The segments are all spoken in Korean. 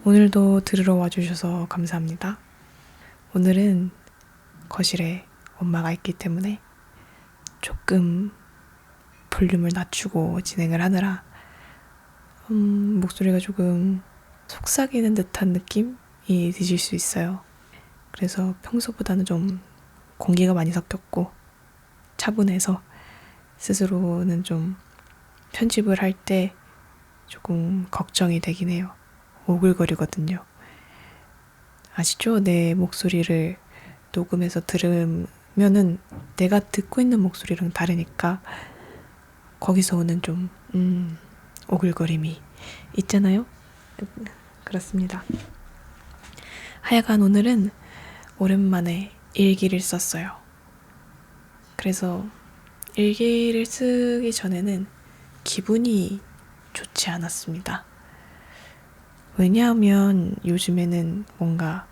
오늘도 들으러 와주셔서 감사합니다. 오늘은 거실에 엄마가 있기 때문에 조금 볼륨을 낮추고 진행을 하느라 목소리가 조금 속삭이는 듯한 느낌이 드실 수 있어요. 그래서 평소보다는 좀 공기가 많이 섞였고 차분해서 스스로는 좀 편집을 할 때 조금 걱정이 되긴 해요. 오글거리거든요. 아시죠? 내 목소리를 녹음해서 들으면은 내가 듣고 있는 목소리랑 다르니까 거기서 오는 좀 오글거림이 있잖아요. 그렇습니다. 하여간 오늘은 오랜만에 일기를 썼어요. 그래서 일기를 쓰기 전에는 기분이 좋지 않았습니다. 왜냐하면 요즘에는 뭔가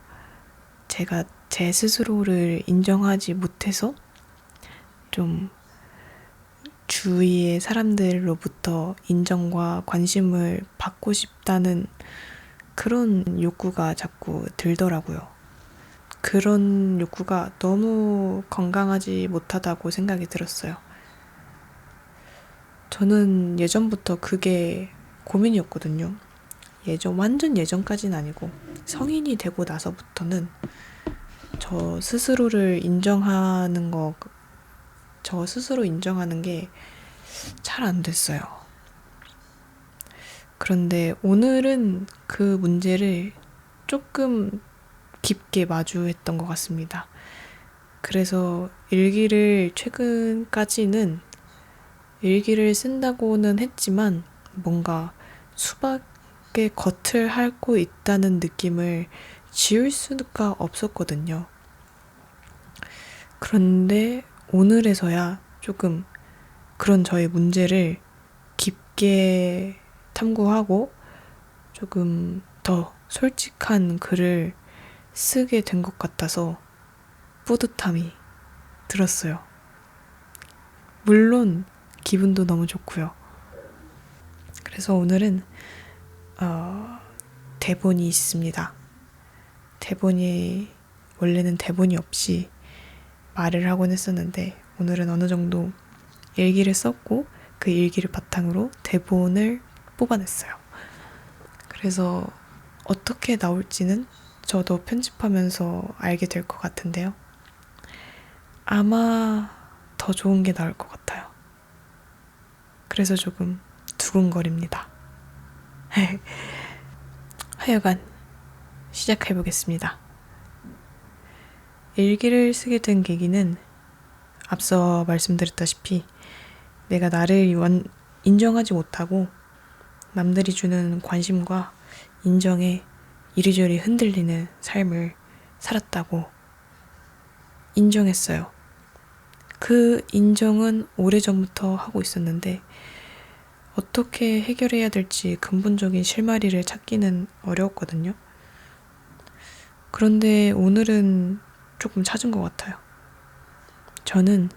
제가 제 스스로를 인정하지 못해서 좀 주위의 사람들로부터 인정과 관심을 받고 싶다는 그런 욕구가 자꾸 들더라고요. 그런 욕구가 너무 건강하지 못하다고 생각이 들었어요. 저는 예전부터 그게 고민이었거든요. 완전 예전까지는 아니고 성인이 되고 나서부터는 저 스스로 인정하는 게 잘 안 됐어요. 그런데 오늘은 그 문제를 조금 깊게 마주했던 것 같습니다. 그래서 최근까지는 일기를 쓴다고는 했지만 뭔가 수박의 겉을 핥고 있다는 느낌을 지울 수가 없었거든요. 그런데 오늘에서야 조금 그런 저의 문제를 깊게 탐구하고 조금 더 솔직한 글을 쓰게 된 것 같아서 뿌듯함이 들었어요. 물론 기분도 너무 좋고요. 그래서 오늘은 대본이 있습니다. 원래는 대본이 없이 말을 하곤 했었는데 오늘은 어느 정도 일기를 썼고 그 일기를 바탕으로 대본을 뽑아냈어요. 그래서 어떻게 나올지는 저도 편집하면서 알게 될 것 같은데요. 아마 더 좋은 게 나올 것 같아요. 그래서 조금 두근거립니다. 하여간 시작해보겠습니다. 일기를 쓰게 된 계기는 앞서 말씀드렸다시피 내가 나를 인정하지 못하고 남들이 주는 관심과 인정에 이리저리 흔들리는 삶을 살았다고 인정했어요. 그 인정은 오래전부터 하고 있었는데 어떻게 해결해야 될지 근본적인 실마리를 찾기는 어려웠거든요. 그런데 오늘은 조금 찾은 것 같아요. 저는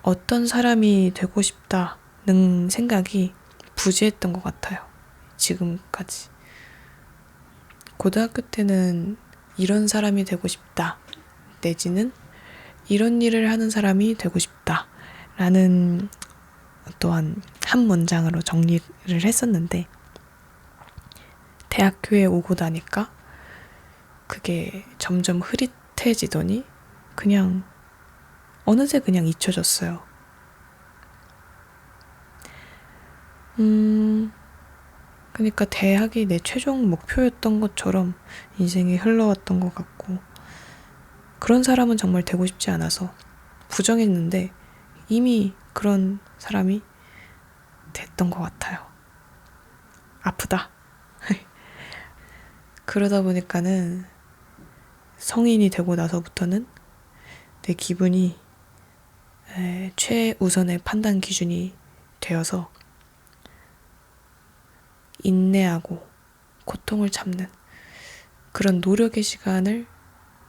어떤 사람이 되고 싶다는 생각이 부재했던 것 같아요. 지금까지. 고등학교 때는 이런 사람이 되고 싶다. 내지는 이런 일을 하는 사람이 되고 싶다. 라는 또한 한 문장으로 정리를 했었는데 대학교에 오고 나니까 그게 점점 흐릿해지더니 그냥 어느새 그냥 잊혀졌어요. 그러니까 대학이 내 최종 목표였던 것처럼 인생이 흘러왔던 것 같고 그런 사람은 정말 되고 싶지 않아서 부정했는데 이미 그런 사람이 됐던 것 같아요. 아프다. 그러다 보니까는 성인이 되고 나서부터는 내 기분이 최우선의 판단 기준이 되어서 인내하고 고통을 참는 그런 노력의 시간을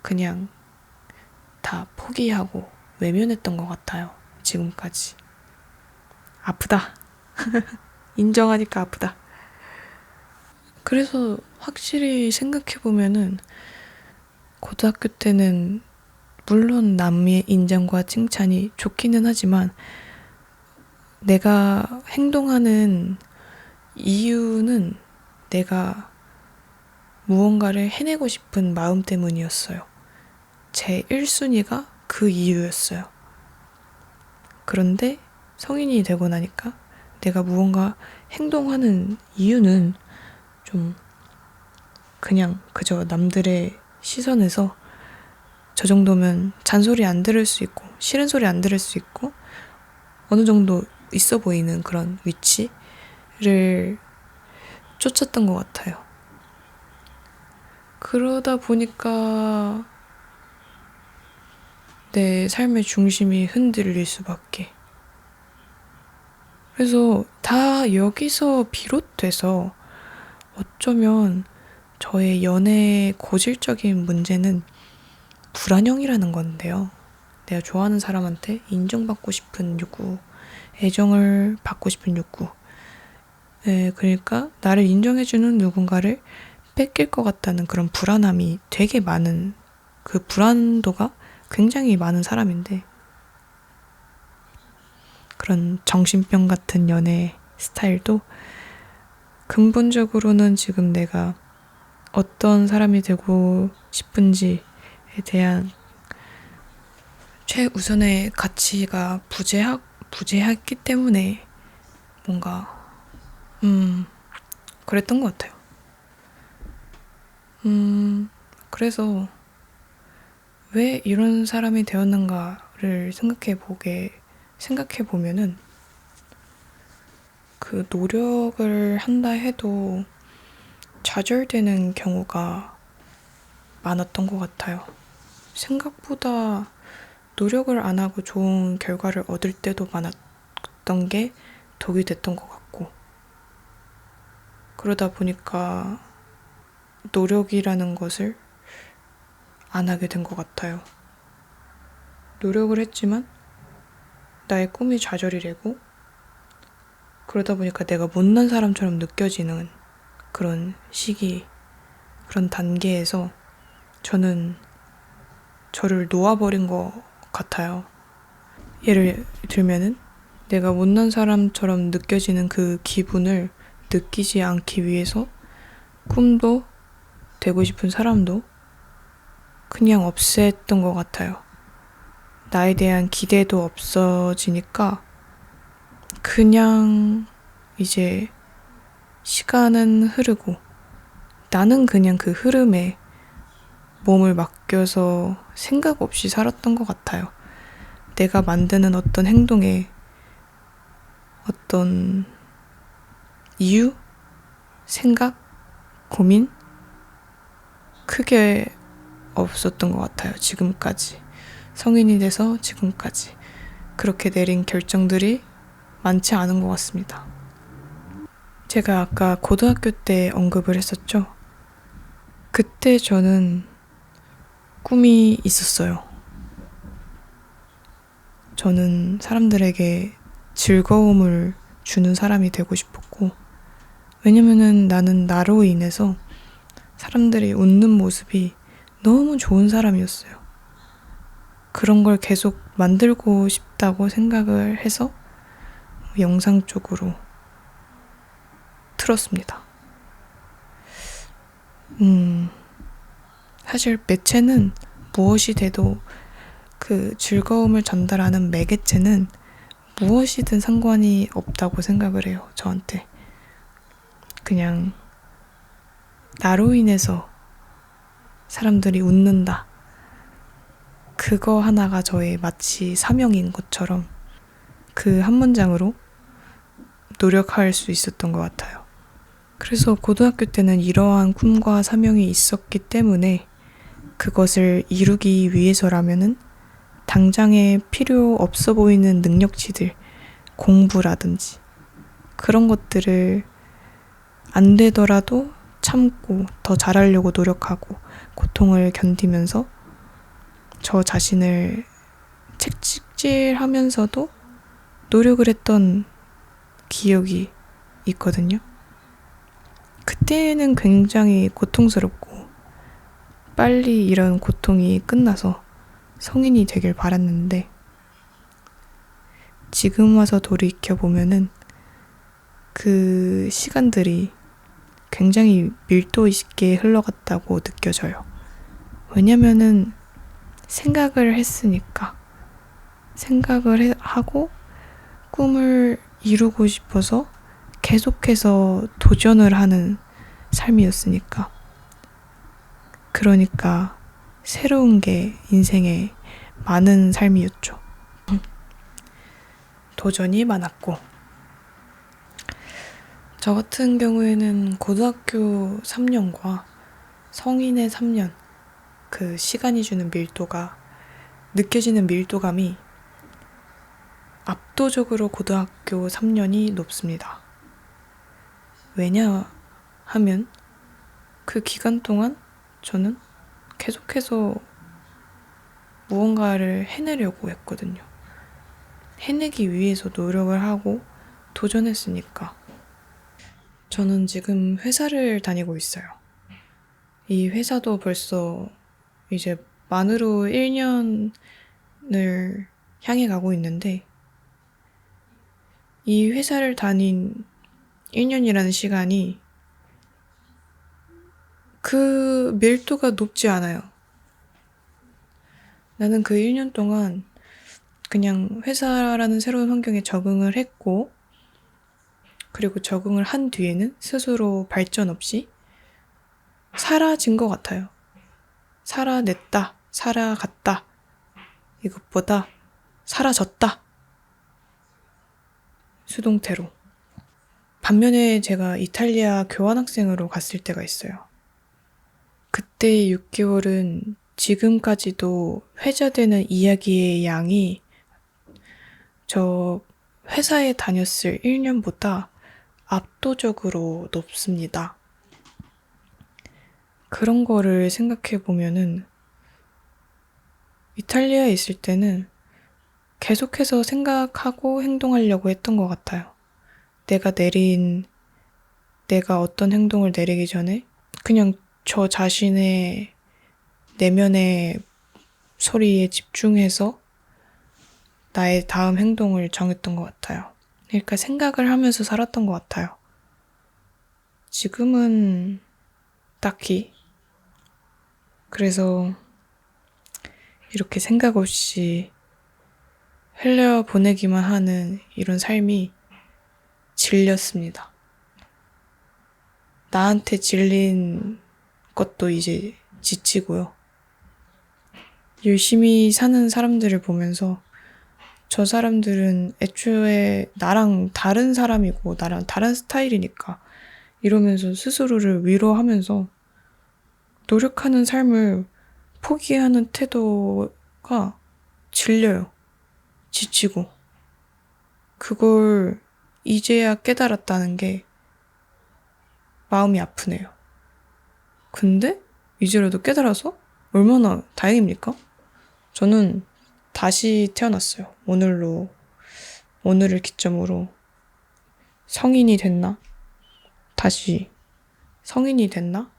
그냥 다 포기하고 외면했던 것 같아요. 지금까지. 아프다. 인정하니까 아프다. 그래서 확실히 생각해보면은 고등학교 때는 물론 남의 인정과 칭찬이 좋기는 하지만 내가 행동하는 이유는 내가 무언가를 해내고 싶은 마음 때문이었어요. 제 1순위가 그 이유였어요. 그런데 성인이 되고 나니까 내가 무언가 행동하는 이유는 좀 그냥 그저 남들의 시선에서 저 정도면 잔소리 안 들을 수 있고 싫은 소리 안 들을 수 있고 어느 정도 있어 보이는 그런 위치를 쫓았던 것 같아요. 그러다 보니까 내 삶의 중심이 흔들릴 수밖에. 그래서 다 여기서 비롯돼서 어쩌면 저의 연애의 고질적인 문제는 불안형이라는 건데요. 내가 좋아하는 사람한테 인정받고 싶은 욕구, 애정을 받고 싶은 욕구. 네, 그러니까 나를 인정해주는 누군가를 뺏길 것 같다는 그런 불안함이 되게 많은, 그 불안도가 굉장히 많은 사람인데 그런 정신병 같은 연애 스타일도 근본적으로는 지금 내가 어떤 사람이 되고 싶은지에 대한 최우선의 가치가 부재했기 때문에 뭔가 그랬던 것 같아요. 그래서 왜 이런 사람이 되었는가를 생각해 보면은 그 노력을 한다 해도 좌절되는 경우가 많았던 것 같아요. 생각보다 노력을 안 하고 좋은 결과를 얻을 때도 많았던 게 독이 됐던 것 같고, 그러다 보니까 노력이라는 것을 안 하게 된 것 같아요. 노력을 했지만 나의 꿈이 좌절이 되고, 그러다 보니까 내가 못난 사람처럼 느껴지는 그런 시기, 그런 단계에서 저는 저를 놓아버린 것 같아요. 예를 들면은 내가 못난 사람처럼 느껴지는 그 기분을 느끼지 않기 위해서 꿈도 되고 싶은 사람도 그냥 없앴던 것 같아요. 나에 대한 기대도 없어지니까 그냥 이제 시간은 흐르고 나는 그냥 그 흐름에 몸을 맡겨서 생각 없이 살았던 것 같아요. 내가 만드는 어떤 행동에 어떤 이유, 생각, 고민 크게 없었던 것 같아요. 지금까지. 성인이 돼서 지금까지. 그렇게 내린 결정들이 많지 않은 것 같습니다. 제가 아까 고등학교 때 언급을 했었죠. 그때 저는 꿈이 있었어요. 저는 사람들에게 즐거움을 주는 사람이 되고 싶었고, 왜냐면은 나는 나로 인해서 사람들이 웃는 모습이 너무 좋은 사람이었어요. 그런 걸 계속 만들고 싶다고 생각을 해서 영상 쪽으로 틀었습니다. 사실 매체는 무엇이 돼도 그 즐거움을 전달하는 매개체는 무엇이든 상관이 없다고 생각을 해요. 저한테. 그냥 나로 인해서 사람들이 웃는다. 그거 하나가 저의 마치 사명인 것처럼 그 한 문장으로 노력할 수 있었던 것 같아요. 그래서 고등학교 때는 이러한 꿈과 사명이 있었기 때문에 그것을 이루기 위해서라면은 당장에 필요 없어 보이는 능력치들, 공부라든지 그런 것들을 안 되더라도 참고 더 잘하려고 노력하고 고통을 견디면서 저 자신을 책찍질하면서도 노력을 했던 기억이 있거든요. 그때는 굉장히 고통스럽고 빨리 이런 고통이 끝나서 성인이 되길 바랐는데 지금 와서 돌이켜보면은 그 시간들이 굉장히 밀도 있게 흘러갔다고 느껴져요. 왜냐면은 생각을 했으니까. 생각을 하고 꿈을 이루고 싶어서 계속해서 도전을 하는 삶이었으니까. 그러니까 새로운 게 인생에 많은 삶이었죠. 도전이 많았고 저 같은 경우에는 고등학교 3년과 성인의 3년 그 시간이 주는 밀도가 느껴지는 밀도감이 압도적으로 고등학교 3년이 높습니다. 왜냐 하면 그 기간 동안 저는 계속해서 무언가를 해내려고 했거든요. 해내기 위해서 노력을 하고 도전했으니까. 저는 지금 회사를 다니고 있어요. 이 회사도 벌써 이제 만으로 1년을 향해 가고 있는데 이 회사를 다닌 1년이라는 시간이 그 밀도가 높지 않아요. 나는 그 1년 동안 그냥 회사라는 새로운 환경에 적응을 했고 그리고 적응을 한 뒤에는 스스로 발전 없이 사라진 것 같아요. 살아냈다, 살아갔다. 이것보다 사라졌다. 수동태로. 반면에 제가 이탈리아 교환학생으로 갔을 때가 있어요. 그때 6개월은 지금까지도 회자되는 이야기의 양이 저 회사에 다녔을 1년보다 압도적으로 높습니다. 그런 거를 생각해 보면은 이탈리아에 있을 때는 계속해서 생각하고 행동하려고 했던 것 같아요. 내가 어떤 행동을 내리기 전에 그냥 저 자신의 내면의 소리에 집중해서 나의 다음 행동을 정했던 것 같아요. 그러니까 생각을 하면서 살았던 것 같아요. 지금은 딱히 그래서 이렇게 생각 없이 흘려보내기만 하는 이런 삶이 질렸습니다. 나한테 질린 것도 이제 지치고요. 열심히 사는 사람들을 보면서 저 사람들은 애초에 나랑 다른 사람이고 나랑 다른 스타일이니까 이러면서 스스로를 위로하면서 노력하는 삶을 포기하는 태도가 질려요. 지치고. 그걸 이제야 깨달았다는 게 마음이 아프네요. 근데 이제라도 깨달아서 얼마나 다행입니까? 저는 다시 태어났어요. 오늘을 기점으로 성인이 됐나? 다시 성인이 됐나?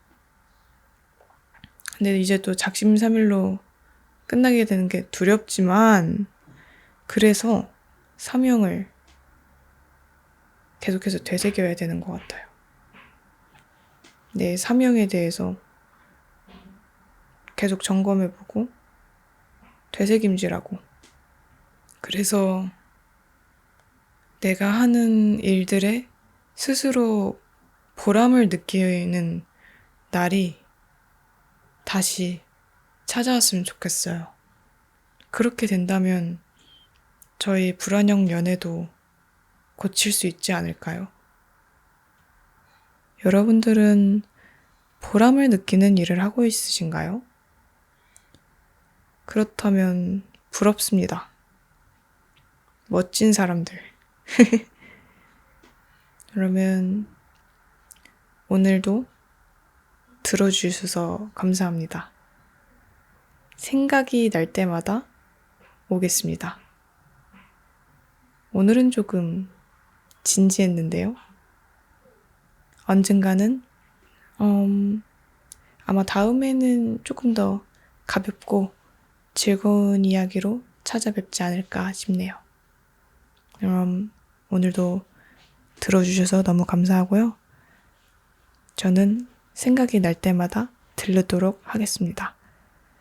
근데 이제 또 작심삼일로 끝나게 되는 게 두렵지만 그래서 사명을 계속해서 되새겨야 되는 것 같아요. 내 사명에 대해서 계속 점검해보고 되새김질하고 그래서 내가 하는 일들에 스스로 보람을 느끼는 날이 다시 찾아왔으면 좋겠어요. 그렇게 된다면 저희 불안형 연애도 고칠 수 있지 않을까요? 여러분들은 보람을 느끼는 일을 하고 있으신가요? 그렇다면 부럽습니다. 멋진 사람들. 그러면 오늘도 들어주셔서 감사합니다. 생각이 날 때마다 오겠습니다. 오늘은 조금 진지했는데요. 언젠가는 아마 다음에는 조금 더 가볍고 즐거운 이야기로 찾아뵙지 않을까 싶네요. 그럼 오늘도 들어주셔서 너무 감사하고요. 저는 생각이 날 때마다 들르도록 하겠습니다.